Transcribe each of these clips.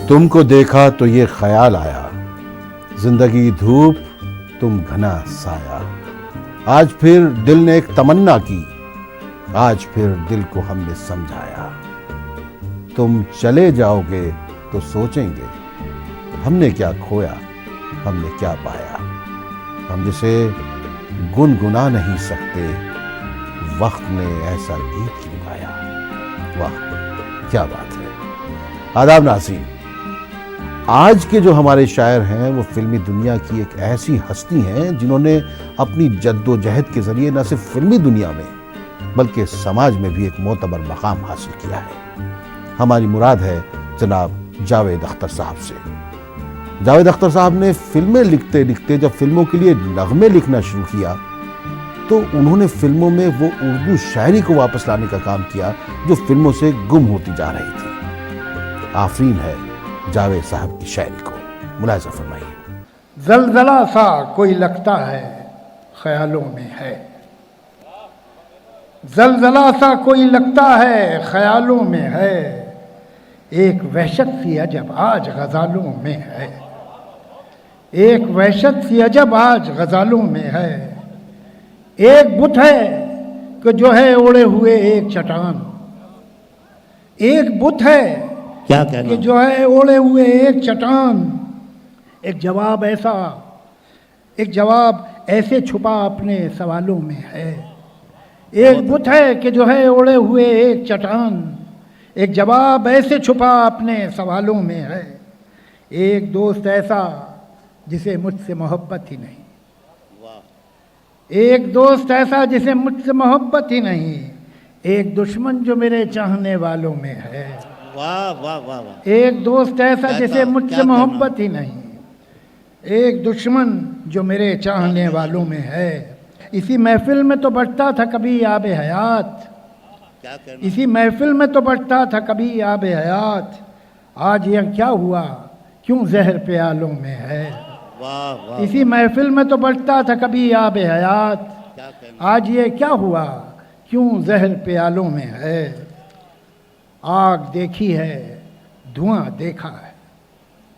तुमको देखा तो ये ख्याल आया, जिंदगी धूप तुम घना साया। आज फिर दिल ने एक तमन्ना की, आज फिर दिल को हमने समझाया। तुम चले जाओगे तो सोचेंगे, हमने क्या खोया, हमने क्या पाया। हम जिसे गुनगुना नहीं सकते, वक्त ने ऐसा गीत क्यों गाया। वाह क्या बात है। आदाब नाज़रीन, आज के जो हमारे शायर हैं वो फिल्मी दुनिया की एक ऐसी हस्ती हैं जिन्होंने अपनी जद्दोजहद के जरिए न सिर्फ फिल्मी दुनिया में बल्कि समाज में भी एक मोतबर मकाम हासिल किया है। हमारी मुराद है जनाब जावेद अख्तर साहब से। जावेद अख्तर साहब ने फिल्में लिखते लिखते जब फिल्मों के लिए नगमे लिखना शुरू किया तो उन्होंने फिल्मों में वो उर्दू शायरी को वापस लाने का काम किया जो फिल्मों से गुम होती जा रही थी। आफरीन है जावेद साहब की शायरी को, मुलाहिजा फरमाइए। जलजला सा कोई लगता है ख्यालों में है, जलजला सा कोई लगता है ख्यालों में है। एक वहशत सी अजब आज गज़ालों में है, एक वहशत सी अजब आज गज़ालों में है। एक बुत है कि जो है ओढ़े हुए एक चट्टान, एक बुत है क्या कहना कि जो है ओढ़े हुए एक चट्टान। एक जवाब ऐसे छुपा अपने सवालों में है। एक बुत है कि जो है ओढ़े हुए एक चट्टान, एक जवाब ऐसे छुपा अपने सवालों में है। एक दोस्त ऐसा जिसे मुझसे मोहब्बत ही नहीं, एक दोस्त ऐसा जिसे मुझसे मोहब्बत ही नहीं। एक दुश्मन जो मेरे चाहने वालों में है। वाह वाह वाह वाह। एक दोस्त ऐसा जिसे मुझसे मोहब्बत ही नहीं, एक दुश्मन जो मेरे चाहने वालों में है। इसी महफिल में तो बढ़ता था कभी आब हयात, इसी महफिल में तो बढ़ता था कभी आब हयात। आज यह क्या हुआ क्यों जहर प्यालों में है। वाह वाह। इसी महफिल में तो बढ़ता था कभी आब हयात, आज ये क्या हुआ क्यों जहर प्यालों में है। आग देखी है धुआं देखा है,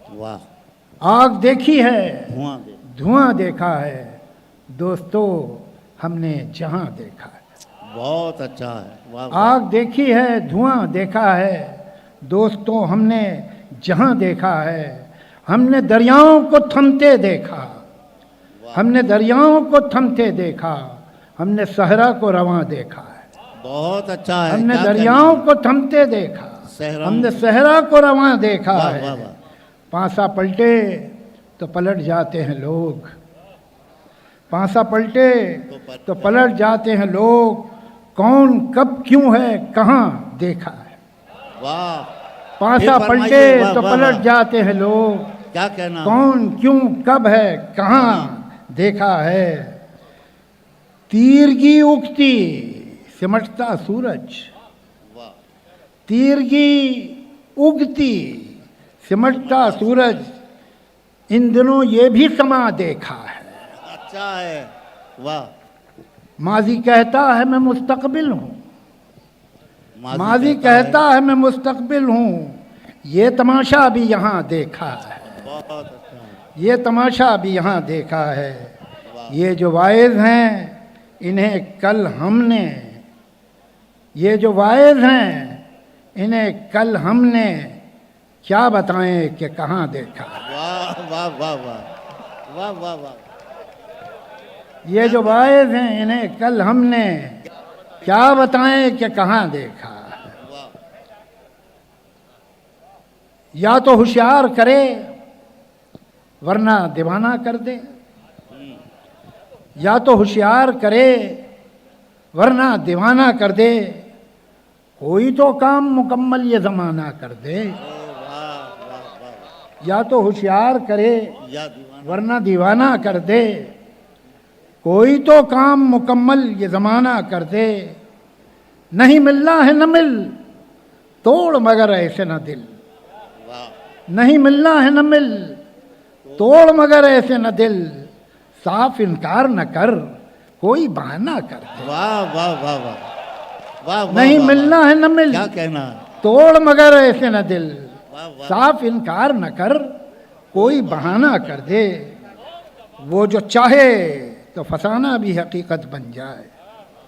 वाह। आग देखी है धुआं धुआं देखा है। दोस्तों हमने जहां देखा है। बहुत अच्छा है। वाह वाह। आग देखी है धुआं देखा है, दोस्तों हमने जहां देखा है। हमने दरियाओं को थमते देखा, हमने दरियाओं को थमते देखा। हमने सहरा को रवां देखा है। बहुत अच्छा है। हमने क्या दरियाओं को थमते देखा, हमने सहरा को रवां देखा वाह है। वाह वाह। पांसा पलटे तो पलट जाते हैं लोग, पांसा पलटे तो पलट जाते हैं लोग। कौन कब क्यों है कहाँ देखा है। वाह। पांसा फिर पलटे फरमाइए, वाह, तो वाह, पलट वाह। जाते हैं लोग। क्या कहना। कौन क्यों कब है कहाँ देखा है। तीरगी उगती सिमटता सूरज, तीरगी उगती सिमटता सूरज। इन दिनों ये भी समा देखा है। अच्छा है। वाह। माजी कहता है मैं मुस्तकबिल हूँ, माजी कहता है मैं मुस्तकबिल हूँ। ये तमाशा भी यहाँ देखा है, बहुत अच्छा है। ये तमाशा भी यहाँ देखा है। ये जो वाइज हैं इन्हें कल हमने, ये जो वाइज हैं इन्हें कल हमने क्या बताएं कि कहाँ देखा। वाह वाह वाह वाह वाह वाह वाह। ये जो वाइज हैं इन्हें कल हमने क्या बताएं कि कहाँ देखा। या तो होशियार करे वरना दीवाना कर दे, या तो होशियार करे वरना दीवाना कर दे। कोई तो काम मुकम्मल ये ज़माना कर दे। या तो होशियार करे वरना दीवाना कर दे। कोई तो काम मुकम्मल ये ज़माना कर दे। नहीं मिलना है न मिल तोड़ मगर ऐसे न दिल, नहीं मिलना है न मिल तोड़ मगर ऐसे न दिल। साफ इनकार न कर कोई बहाना कर दे। वाह वाह वाह वाह वाह। नहीं मिलना है न मिल क्या कहना। तोड़ मगर ऐसे न दिल। वाह वाह साफ इनकार न कर, कोई बहाना कर दे। वो जो चाहे तो फसाना भी हकीकत बन जाए,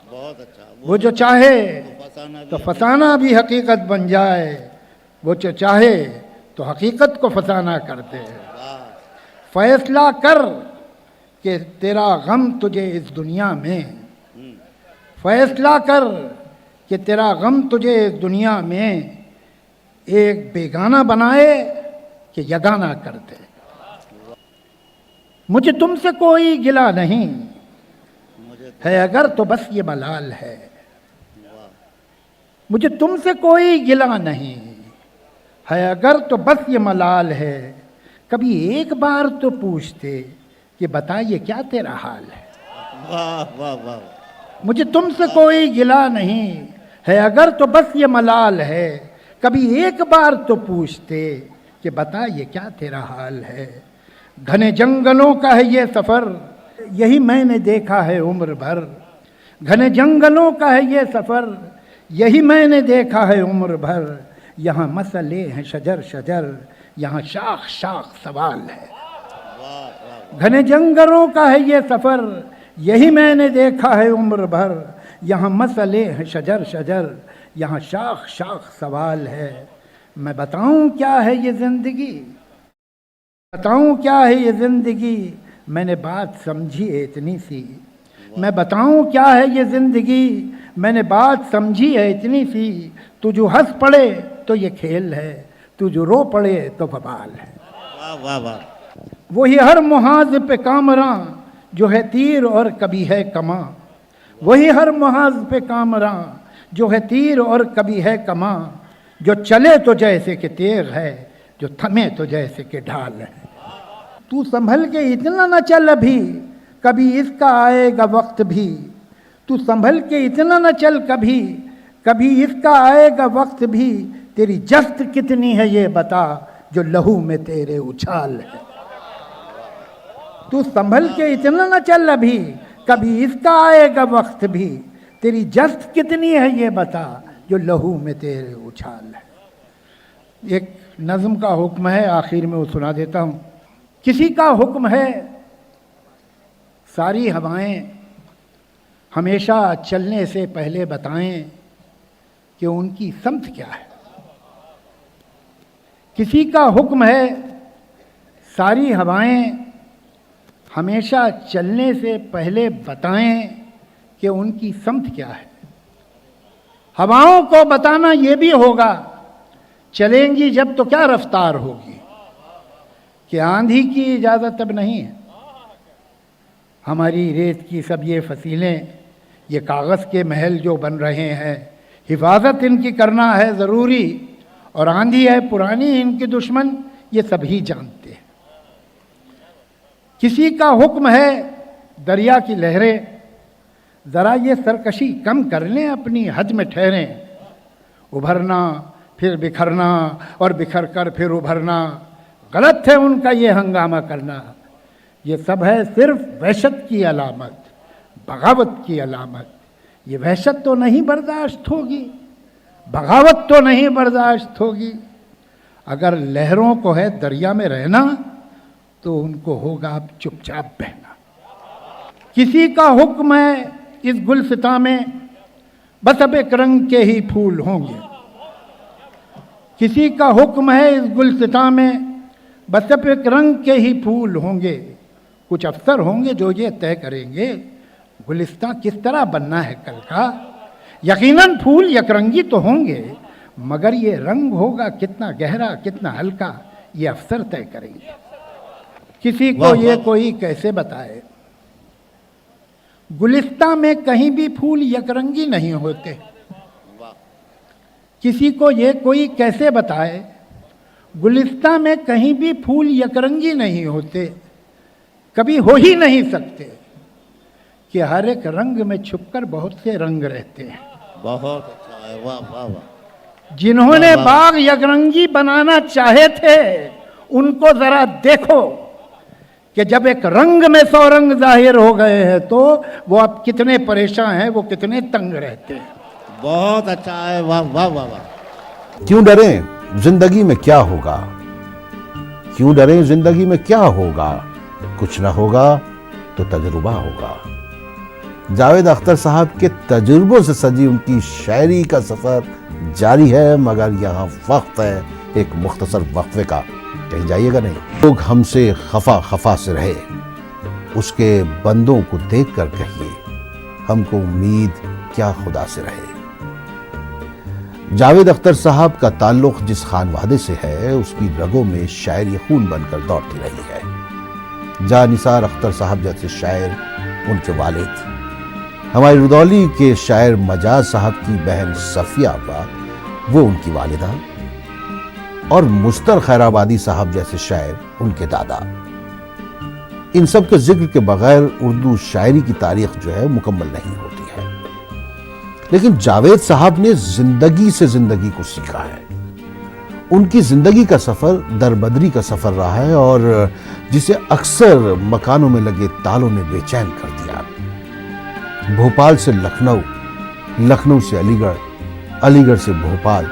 बहुत अच्छा। वो जो चाहे फसाना भी तो फसाना भी हकीकत बन जाए, वो जो चाहे तो हकीकत को फसाना कर दे। वाह फैसला कर कि तेरा गम तुझे इस दुनिया में, फैसला कर कि तेरा गम तुझे इस दुनिया में एक बेगाना बनाए कि यगाना कर दे। मुझे तुमसे कोई गिला नहीं मुझे है, अगर तो बस ये मलाल है। वाह मुझे तुमसे कोई गिला नहीं है, अगर तो बस ये मलाल है। कभी एक बार तो पूछते कि बताइए क्या तेरा हाल है। वाह वाह वाह मुझे तुमसे कोई गिला नहीं है, अगर तो बस ये मलाल है। कभी एक बार तो पूछते कि बताइए क्या तेरा हाल है। घने जंगलों का है ये सफ़र, यही मैंने देखा है उम्र भर। घने जंगलों का है ये सफ़र, यही मैंने देखा है उम्र भर। यहाँ मसले हैं शजर शजर, यहाँ शाख शाख सवाल है। घने जंगलों का है ये सफ़र, यही मैंने देखा है उम्र भर। यहाँ मसले हैं शजर शजर, यहाँ शाख शाख सवाल है। मैं बताऊं क्या है ये ज़िंदगी, बताऊं क्या है ये ज़िंदगी, मैंने बात समझी है इतनी सी। मैं बताऊं क्या है ये ज़िंदगी, मैंने बात समझी है इतनी सी। तू जो हंस पड़े तो ये खेल है, तू जो रो पड़े तो बवाल है। वाह वाह वाह वही हर मुहाज पे कामरां जो है तीर और कभी है कमा। वही हर मुहाज पे कामरां जो है तीर और कभी है कमा। जो चले तो जैसे कि तेग है, जो थमे तो जैसे कि ढाल है। तू संभल के इतना न चल अभी, कभी इसका आएगा वक्त भी। तू संभल के इतना न चल कभी, कभी इसका आएगा वक्त भी। तेरी जस्त कितनी है ये बता, जो लहू में तेरे उछाल है। तू संभल के इतना न चल अभी, कभी इसका आएगा वक्त भी। तेरी जस्त कितनी है ये बता, जो लहू में तेरे उछाल है। एक नज़्म का हुक्म है, आखिर में वो सुना देता हूँ। किसी का हुक्म है सारी हवाएं हमेशा चलने से पहले बताएं कि उनकी समत क्या है। किसी का हुक्म है सारी हवाएं हमेशा चलने से पहले बताएं कि उनकी समत क्या है। हवाओं को बताना ये भी होगा, चलेंगी जब तो क्या रफ्तार होगी, कि आंधी की इजाज़त अब नहीं है। हमारी रेत की सब ये फसीलें, ये कागज़ के महल जो बन रहे हैं, हिफाजत इनकी करना है ज़रूरी। और आंधी है पुरानी इनके दुश्मन, ये सभी जानते हैं। किसी का हुक्म है दरिया की लहरें ज़रा ये सरकशी कम कर लें, अपनी हद में ठहरें। उभरना फिर बिखरना और बिखर कर फिर उभरना, गलत है उनका ये हंगामा करना। ये सब है सिर्फ वहशत की अलामत, बगावत की अलामत। ये वहशत तो नहीं बर्दाश्त होगी, बगावत तो नहीं बर्दाश्त होगी। अगर लहरों को है दरिया में रहना, तो उनको होगा अब चुपचाप बहना। किसी का हुक्म है इस गुलसिता में बस अब एक रंग के ही फूल होंगे। किसी का हुक्म है इस गुलसिता में बस अब एक रंग के ही फूल होंगे। कुछ अफसर होंगे जो ये तय करेंगे गुलिस्तां किस तरह बनना है कल का। यकीनन फूल यकरंगी तो होंगे, मगर ये रंग होगा कितना गहरा कितना हल्का, ये अफसर तय करेंगे। किसी को ये कोई कैसे बताए, गुलिस्तां में कहीं भी फूल यकरंगी नहीं होते। किसी को ये कोई कैसे बताए, गुलिस्तां में कहीं भी फूल यकरंगी नहीं होते, कभी हो ही नहीं सकते कि हर एक रंग में छुपकर बहुत से रंग रहते हैं। बहुत अच्छा है, वाह वाह वाह। जिन्होंने बाग यकरंगी बनाना चाहे थे, उनको जरा देखो कि जब एक रंग में 100 रंग जाहिर हो गए हैं, तो वो अब कितने परेशान हैं, वो कितने तंग रहते हैं। बहुत अच्छा है, वाह वाह वाह वाह। क्यों डरें जिंदगी में क्या होगा, क्यों डरें जिंदगी में क्या होगा, कुछ ना होगा तो तजुर्बा होगा। जावेद अख्तर साहब के तजुर्बों से सजी उनकी शायरी का सफर जारी है, मगर यहाँ वक्त है एक मुख्तसर वक्फे का, कहीं जाइएगा नहीं। लोग हमसे खफा खफा से रहे, उसके बंदों को देख कर कहिए हमको उम्मीद क्या खुदा से रहे। जावेद अख्तर साहब का ताल्लुक जिस खानवादे से है, उसकी रगों में शायरी खून बनकर दौड़ती रही है। जानिसार अख्तर साहब जैसे शायर उनके वालिद, हमारी रुदौली के शायर मजाज साहब की बहन सफिया अब्बा वो उनकी वालिदा, और मुस्तर खैराबादी साहब जैसे शायर उनके दादा। इन सब के जिक्र के बगैर उर्दू शायरी की तारीख जो है मुकम्मल नहीं होती है। लेकिन जावेद साहब ने जिंदगी से जिंदगी को सीखा है। उनकी जिंदगी का सफर दरबदरी का सफर रहा है, और जिसे अक्सर मकानों में लगे तालों ने बेचैन कर दिया। भोपाल से लखनऊ, लखनऊ से अलीगढ़, अलीगढ़ से भोपाल,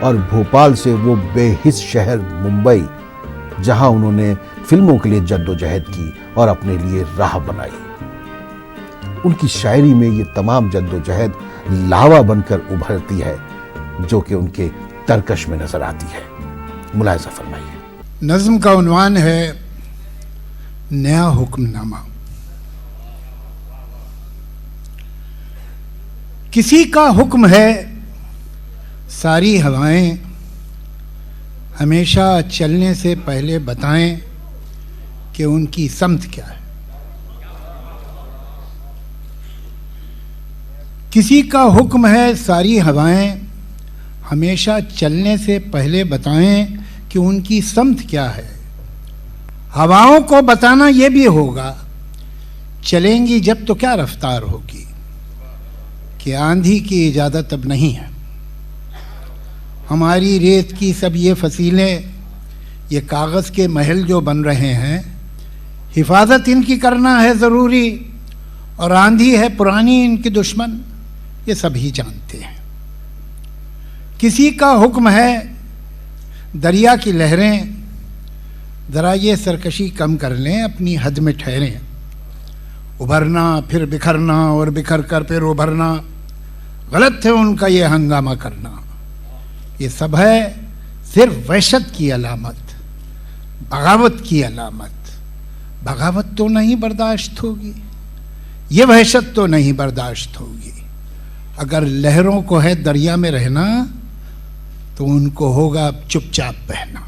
और भोपाल से वो बेहिस शहर मुंबई, जहां उन्होंने फिल्मों के लिए जद्दोजहद की और अपने लिए राह बनाई। उनकी शायरी में ये तमाम जद्दोजहद लावा बनकर उभरती है, जो कि उनके तरकश में नजर आती है। मुलाहिजा फरमाइए। नज़्म का उन्वान है नया हुक्मनामा। किसी का हुक्म है सारी हवाएं हमेशा चलने से पहले बताएं कि उनकी समत क्या है। किसी का हुक्म है सारी हवाएं हमेशा चलने से पहले बताएं कि उनकी समत क्या है। हवाओं को बताना ये भी होगा चलेंगी जब तो क्या रफ्तार होगी, कि आंधी की इजाज़त अब नहीं है। हमारी रेत की सब ये फसीलें, ये कागज़ के महल जो बन रहे हैं, हिफाजत इनकी करना है ज़रूरी, और आंधी है पुरानी इनकी दुश्मन, ये सभी जानते हैं। किसी का हुक्म है दरिया की लहरें ज़रा ये सरकशी कम कर लें, अपनी हद में ठहरें। उभरना फिर बिखरना और बिखर कर फिर उभरना, गलत है उनका ये हंगामा करना। ये सब है सिर्फ वहशत की अलामत, बगावत की अलामत। बगावत तो नहीं बर्दाश्त होगी, ये वहशत तो नहीं बर्दाश्त होगी। अगर लहरों को है दरिया में रहना, तो उनको होगा चुपचाप बहना।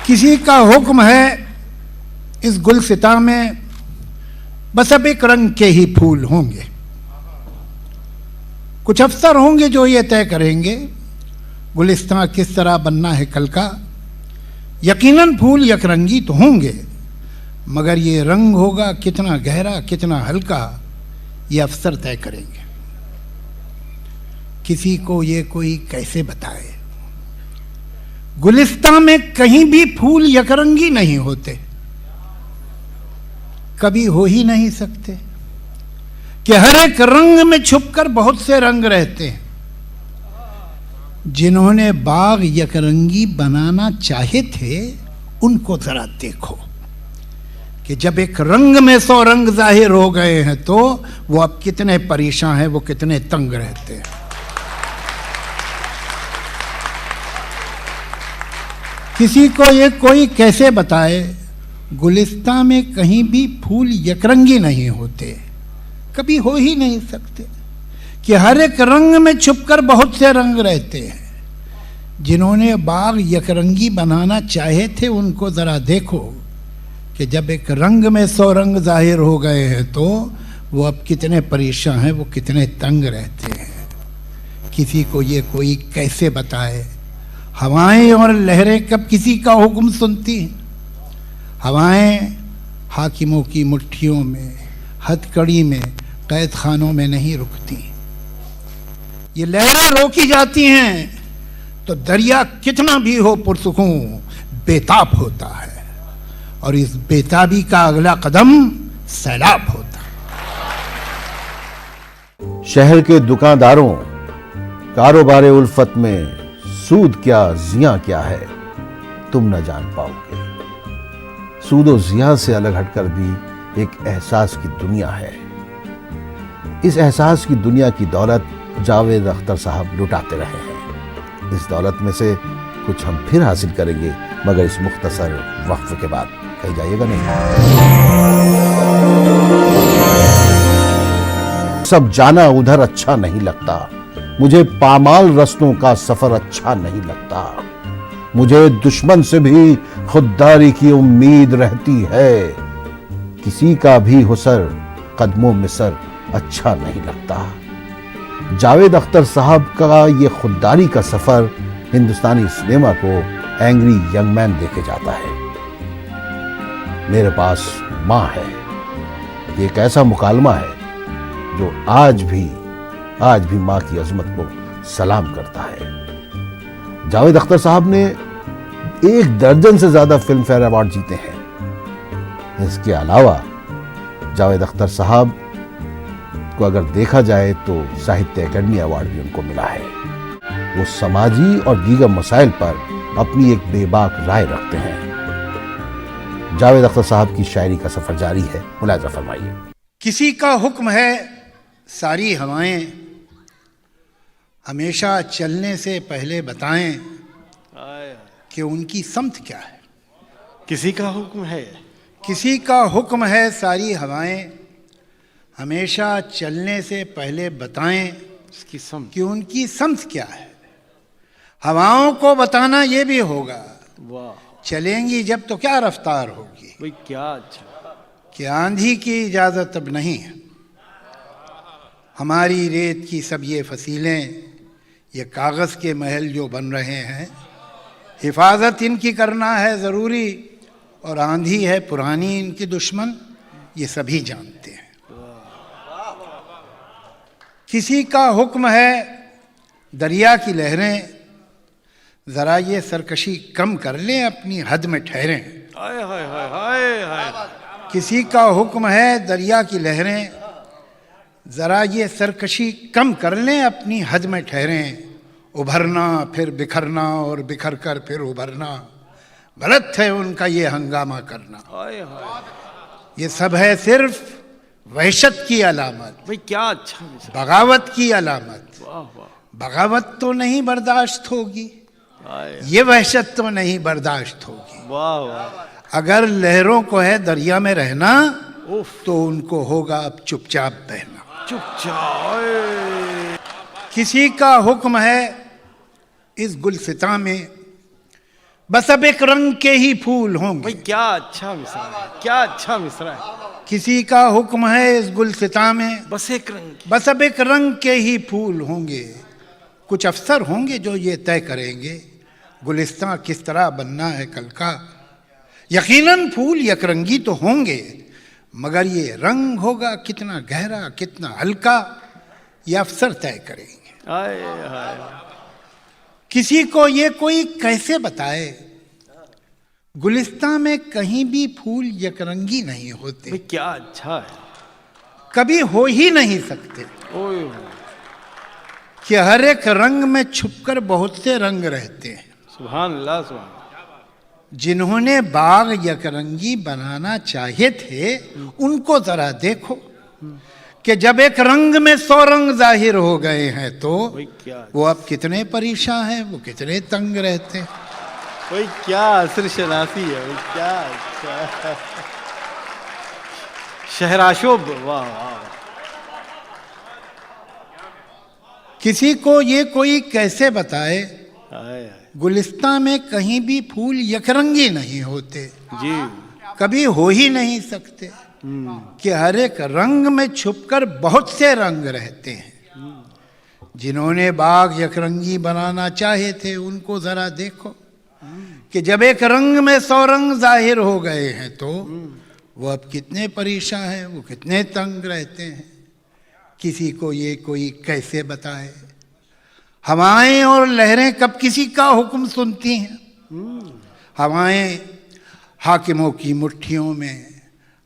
किसी का हुक्म है इस गुलसिता में बस अब एक रंग के ही फूल होंगे। कुछ अफसर होंगे जो ये तय करेंगे गुलिस्तां किस तरह बनना है कल का। यकीनन फूल यकरंगी तो होंगे, मगर ये रंग होगा कितना गहरा कितना हल्का, ये अफसर तय करेंगे। किसी को ये कोई कैसे बताए, गुलिस्तां में कहीं भी फूल यकरंगी नहीं होते, कभी हो ही नहीं सकते, कि हर एक रंग में छुपकर बहुत से रंग रहते हैं। जिन्होंने बाग यकरंगी बनाना चाहे थे, उनको जरा देखो कि जब एक रंग में 100 रंग जाहिर हो गए हैं, तो वो अब कितने परेशान हैं, वो कितने तंग रहते हैं। किसी को ये कोई कैसे बताए, गुलिस्तां में कहीं भी फूल यकरंगी नहीं होते, कभी हो ही नहीं सकते, कि हर एक रंग में छुपकर बहुत से रंग रहते हैं। जिन्होंने बाग यकरंगी बनाना चाहे थे, उनको ज़रा देखो कि जब एक रंग में 100 रंग जाहिर हो गए हैं, तो वो अब कितने परेशान हैं, वो कितने तंग रहते हैं। किसी को ये कोई कैसे बताए, हवाएं और लहरें कब किसी का हुक्म सुनती हैं। हवाएं हाकिमों की मुट्ठियों में, हथकड़ी में, कैद खानों में नहीं रुकती। ये लहरें रोकी जाती हैं तो दरिया कितना भी हो पुरसुकूं बेताब होता है, और इस बेताबी का अगला कदम सैलाब होता है। शहर के दुकानदारों कारोबारे उल्फत में सूद क्या जिया क्या है तुम न जान पाओगे। सूदो जिया से अलग हटकर भी एक एहसास की दुनिया है। इस एहसास की दुनिया की दौलत जावेद अख्तर साहब लुटाते रहे हैं। इस दौलत में से कुछ हम फिर हासिल करेंगे, मगर इस मुख्तसर वक्फ के बाद। कहीं जाइएगा नहीं। सब जाना उधर अच्छा नहीं लगता, मुझे पामाल रस्तों का सफर अच्छा नहीं लगता। मुझे दुश्मन से भी खुददारी की उम्मीद रहती है। किसी का भी हुसर कदमों में सर अच्छा नहीं लगता। जावेद अख्तर साहब का ये खुददारी का सफर हिंदुस्तानी सिनेमा को एंग्री यंग मैन देके जाता है। मेरे पास मां है, ये एक ऐसा मुकालमा है जो आज भी मां की अजमत को सलाम करता है। जावेद अख्तर साहब ने 1 दर्जन से ज्यादा फिल्म फेयर अवार्ड जीते हैं। इसके अलावा जावेद अख्तर साहब को अगर देखा जाए तो साहित्य अकेडमी अवार्ड भी उनको मिला है। वो समाजी और दीगर मसाइल पर अपनी एक बेबाक राय रखते हैं। जावेद अख्तर साहब की शायरी का सफर जारी है, मुलाहिजा फरमाइए। किसी का हुक्म है सारी हवाएं हमेशा चलने से पहले बताएं कि उनकी समत क्या है। किसी का हुक्म है, किसी का हुक्म है सारी हवाएं हमेशा चलने से पहले बताएं उसकी समझ कि उनकी समत क्या है। हवाओं को बताना ये भी होगा, वाह चलेंगी जब तो क्या रफ्तार होगी, भाई क्या अच्छा। कि आंधी की इजाज़त अब नहीं है। हमारी रेत की सब ये फसीलें, ये कागज़ के महल जो बन रहे हैं, हिफाजत इनकी करना है ज़रूरी, और आंधी है पुरानी इनकी दुश्मन, ये सभी जानते हैं। किसी का हुक्म है दरिया की लहरें ज़रा ये सरकशी कम कर लें, अपनी हद में ठहरें। हाय हाय हाय हाय हाय। किसी का हुक्म है दरिया की लहरें ज़रा ये सरकशी कम कर लें, अपनी हद में ठहरें। उभरना फिर बिखरना और बिखर कर फिर उभरना, गलत है उनका ये हंगामा करना। हाय हाय। ये सब है सिर्फ वहशत की अलामत, भाई क्या अच्छा मिसाल। बगावत की अलामत। वाह वाह। बगावत तो नहीं बर्दाश्त होगी, हाय ये वहशत तो नहीं बर्दाश्त होगी। वाह वाह। अगर लहरों को है दरिया में रहना, उफ तो उनको होगा अब चुपचाप बहना। चुपचाप। किसी का हुक्म है इस गुलसिता में बस अब एक रंग के ही फूल भाई होंगे। क्या अच्छा मिसरा है, क्या अच्छा मिसरा है। किसी का हुक्म है इस गुलसिता में बस एक रंग की। बस अब एक रंग के ही फूल होंगे। कुछ अफसर होंगे जो ये तय करेंगे गुलिस्तां किस तरह बनना है कल का। यकीनन फूल यकरंगी तो होंगे, मगर ये रंग होगा कितना गहरा कितना हल्का, ये अफसर तय करेंगे। हाय हाय। किसी को ये कोई कैसे बताए गुलिस्तां में कहीं भी फूल यकरंगी नहीं होते, भाई क्या अच्छा है। कभी हो ही नहीं सकते। ओए कि हर एक रंग में छुपकर बहुत से रंग रहते हैं। सुभान अल्लाह सुभान अल्लाह। जिन्होंने बाग यकरंगी बनाना चाहे थे उनको जरा देखो कि जब एक रंग में 100 रंग जाहिर हो गए हैं तो भाई क्या, वो अब कितने परेशान हैं, वो कितने तंग रहते हैं। भाई क्या असर शनासी है, भाई क्या अच्छा। शहराशोब। वाह वाह। किसी को ये कोई कैसे बताए हाय हाय। गुलिस्तां में कहीं भी फूल यकरंगी नहीं होते, जी। कभी हो ही नहीं सकते। कि हर एक रंग में छुपकर बहुत से रंग रहते हैं। जिन्होंने बाग यकरंगी बनाना चाहे थे उनको जरा देखो कि जब एक रंग में 100 रंग जाहिर हो गए हैं तो वो अब कितने परेशान हैं, वो कितने तंग रहते हैं। किसी को ये कोई कैसे बताए हवाएं और लहरें कब किसी का हुक्म सुनती हैं। हवाएं हाकिमों की मुट्ठियों में,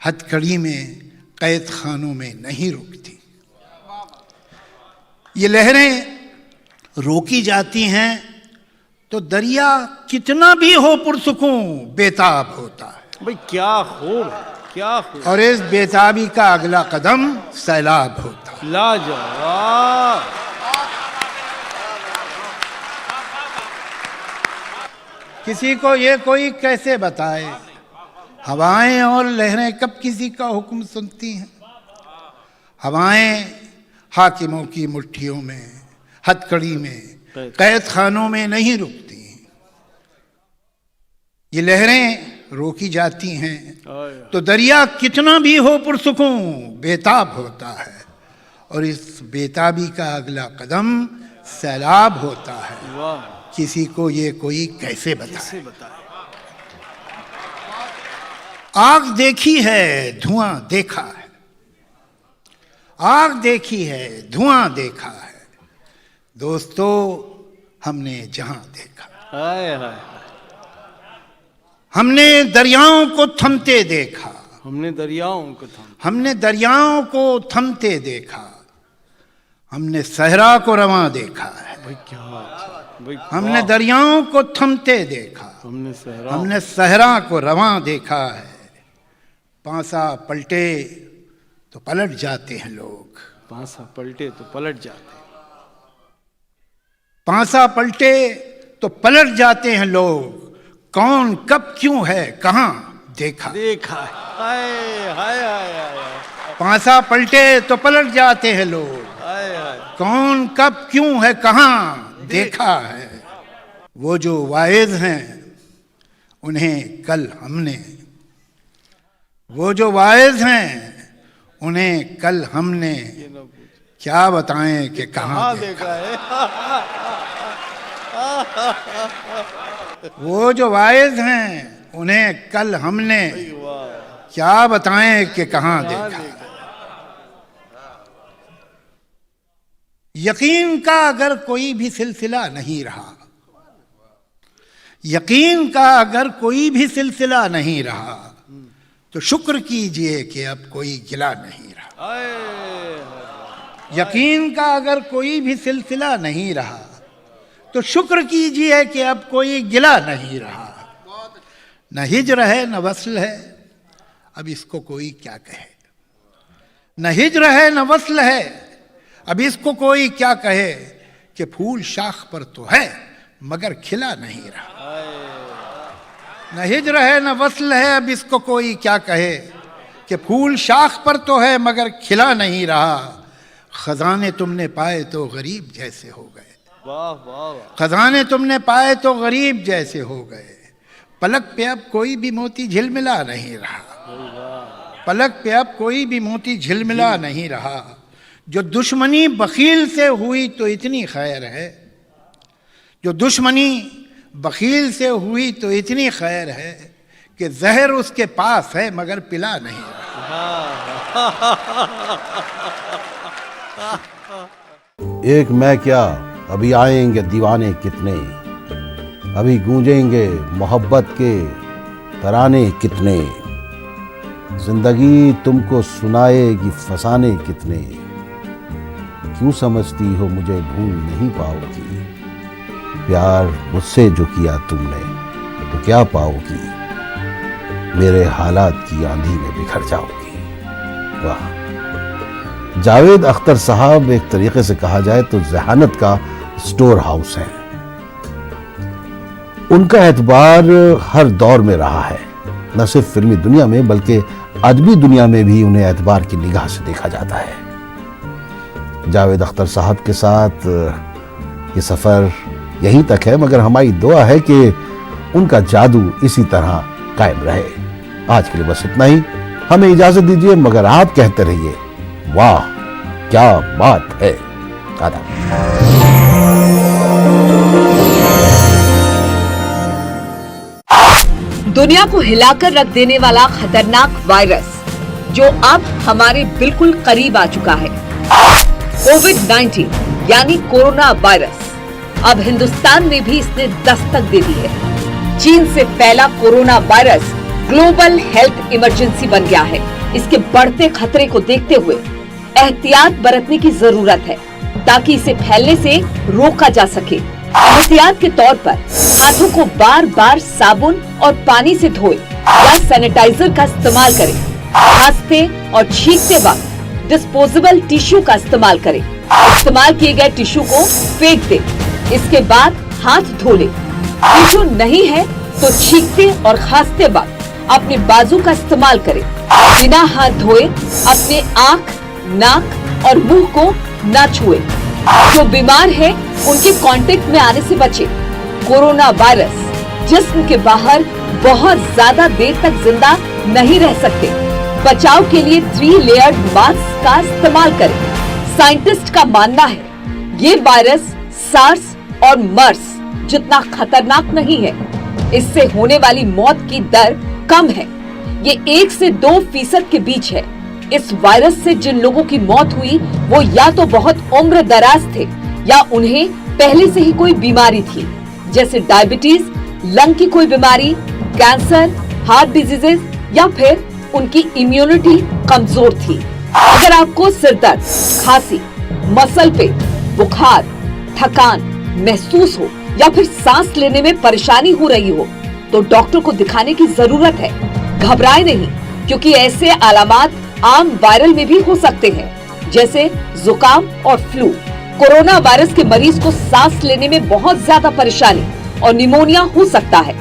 हथकड़ी में, कैद खानों में नहीं रुकती। ये लहरें रोकी जाती हैं तो दरिया कितना भी हो पुरसुकून बेताब होता है। भाई क्या खूब है, क्या खूब, और इस बेताबी का अगला कदम सैलाब होता है। लाजवाब। किसी को ये कोई कैसे बताए, हवाएं और लहरें कब किसी का हुक्म सुनती हैं। हवाएं हाकिमों की मुट्ठियों में, हथकड़ी में, कैद खानों में नहीं रुकती। ये लहरें रोकी जाती हैं तो दरिया कितना भी हो पुरसुकून बेताब होता है। और इस बेताबी का अगला कदम सैलाब होता है। किसी को ये कोई कैसे बताए। आग देखी है, धुआं देखा है। आग देखी है, धुआं देखा है। दोस्तों, हमने जहां देखा, हाय हाय, हमने दरियाओं को थमते देखा। हमने दरियाओं को हमने दरियाओं को थमते देखा। हमने सहरा को रवां देखा है। भाई क्या बात है, भाई हमने दरियाओं को थमते देखा। हमने सहरा को रवां देखा है। पांसा पलटे तो पलट जाते हैं लोग। पांसा पलटे तो पलट जाते, पांसा पलटे तो पलट जाते हैं लोग। कौन कब क्यों है कहां देखा, देखा है। हाय हाय हाय हाय, पांसा पलटे तो पलट जाते हैं लोग। हाय हाय, कौन कब क्यों है कहां देखा है। वो जो वाइज हैं उन्हें कल हमने, वो जो वाइज हैं उन्हें कल हमने क्या बताएं कि कहां देखा है। वो जो वाइज हैं उन्हें कल हमने क्या बताएं कि कहां देखा। यकीन का अगर कोई भी सिलसिला नहीं रहा, यकीन का अगर कोई भी सिलसिला नहीं रहा, तो शुक्र कीजिए कि अब कोई गिला नहीं रहा। यकीन का अगर कोई भी सिलसिला नहीं रहा, तो शुक्र कीजिए कि अब कोई गिला नहीं रहा। न हिज्र है न वस्ल है, अब इसको कोई क्या कहे। न हिज्र है न वस्ल है, अब इसको कोई क्या कहे कि फूल शाख पर तो है मगर खिला नहीं रहा। न हिज्र है न वस्ल है, अब इसको कोई क्या कहे कि फूल शाख पर तो है मगर खिला नहीं रहा। खजाने तुमने पाए तो गरीब जैसे हो गए। वाह वाह, खजाने तुमने पाए तो गरीब जैसे हो गए। पलक पे अब कोई भी मोती झिलमिला नहीं रहा। पलक पे अब कोई भी मोती झिलमिला नहीं रहा। जो दुश्मनी बखील से हुई तो इतनी खैर है। जो दुश्मनी बखील से हुई तो इतनी खैर है कि जहर उसके पास है मगर पिला नहीं रहा। एक मैं क्या, अभी आएंगे दीवाने कितने, अभी गूंजेंगे मोहब्बत के तराने कितने। जिंदगी तुमको सुनाएगी फसाने कितने। क्यों समझती हो मुझे भूल नहीं पाओगी। प्यार मुझसे जो किया तुमने तो क्या पाओगी। मेरे हालात की आंधी में बिखर जाओगी। वाह, जावेद अख्तर साहब एक तरीके से कहा जाए तो जहानत का स्टोर हाउस है। उनका एतबार हर दौर में रहा है, न सिर्फ फिल्मी दुनिया में बल्कि अदबी दुनिया में भी उन्हें एतबार की निगाह से देखा जाता है। जावेद अख्तर साहब के साथ ये सफर यहीं तक है, मगर हमारी दुआ है कि उनका जादू इसी तरह कायम रहे। आज के लिए बस इतना ही, हमें इजाजत दीजिए, मगर आप कहते रहिए वाह क्या बात है। आदाब। दुनिया को हिलाकर रख देने वाला खतरनाक वायरस जो अब हमारे बिल्कुल करीब आ चुका है, कोविड-19 यानी कोरोना वायरस। अब हिंदुस्तान में भी इसने दस्तक दे दी है। चीन से फैला corona virus global health emergency बन गया है। इसके बढ़ते खतरे को देखते हुए एहतियात बरतने की जरूरत है। ताकि इसे फैलने से रोका जा सके। एहतियात के तौर पर हाथों को बार बार साबुन और पानी से धोए या सैनिटाइजर का इस्तेमाल करें। खांसते और छींकते वक्त डिस्पोजेबल टिश्यू का इस्तेमाल करें। इस्तेमाल किए गए टिश्यू को फेंक दें। इसके बाद हाथ धो लें। टिश्यू नहीं है तो छींकते और खांसते वक्त अपने बाजू का इस्तेमाल करें। बिना हाथ धोए अपने आँख, नाक और मुंह को न छुए। जो बीमार है उनके कांटेक्ट में आने से बचे। कोरोना वायरस जिस्म के बाहर बहुत ज्यादा देर तक जिंदा नहीं रह सकते। बचाव के लिए 3 लेयर्ड मास्क का इस्तेमाल करें। साइंटिस्ट का मानना है ये वायरस सार्स और मर्स जितना खतरनाक नहीं है। इससे होने वाली मौत की दर कम है। ये 1 से 2% के बीच है। इस वायरस से जिन लोगों की मौत हुई वो या तो बहुत उम्र दराज थे या उन्हें पहले से ही कोई बीमारी थी, जैसे डायबिटीज, लंग की कोई बीमारी, कैंसर, हार्ट डिजीजेस या फिर उनकी इम्यूनिटी कमजोर थी। अगर आपको सिरदर्द, खांसी, मसल पेन, बुखार, थकान महसूस हो या फिर सांस लेने में परेशानी हो रही हो तो डॉक्टर को दिखाने की जरूरत है। घबराएं नहीं, क्योंकि ऐसे अलामात आम वायरल में भी हो सकते हैं, जैसे जुकाम और फ्लू। कोरोना वायरस के मरीज को सांस लेने में बहुत ज्यादा परेशानी और निमोनिया हो सकता है।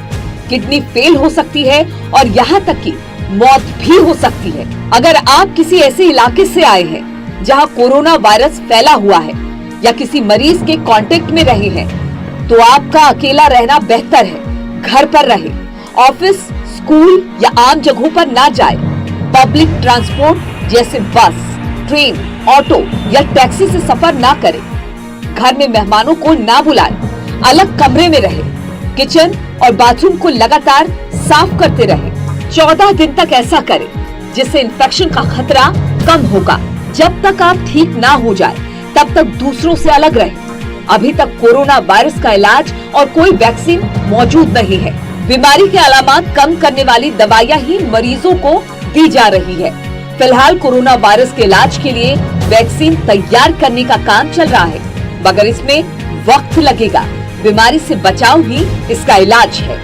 किडनी फेल हो सकती है और यहाँ तक कि मौत भी हो सकती है। अगर आप किसी ऐसे इलाके से आए हैं जहाँ कोरोना वायरस फैला हुआ है या किसी मरीज के कांटेक्ट में रहे हैं तो आपका अकेला रहना बेहतर है। घर पर रहे। ऑफिस, स्कूल या आम जगहों पर ना जाए। पब्लिक ट्रांसपोर्ट जैसे बस, ट्रेन, ऑटो या टैक्सी से सफर ना करें। घर में मेहमानों को ना बुलाएं। अलग कमरे में रहे। किचन और बाथरूम को लगातार साफ करते रहें। 14 दिन तक ऐसा करें, जिससे इन्फेक्शन का खतरा कम होगा। जब तक आप ठीक ना हो जाए तब तक दूसरों से अलग रहें। अभी तक कोरोना वायरस का इलाज और कोई वैक्सीन मौजूद नहीं है। बीमारी के अलामात कम करने वाली दवाइयां ही मरीजों को दी जा रही है। फिलहाल कोरोना वायरस के इलाज के लिए वैक्सीन तैयार करने का काम चल रहा है, मगर इसमें वक्त लगेगा। बीमारी से बचाव ही इसका इलाज है।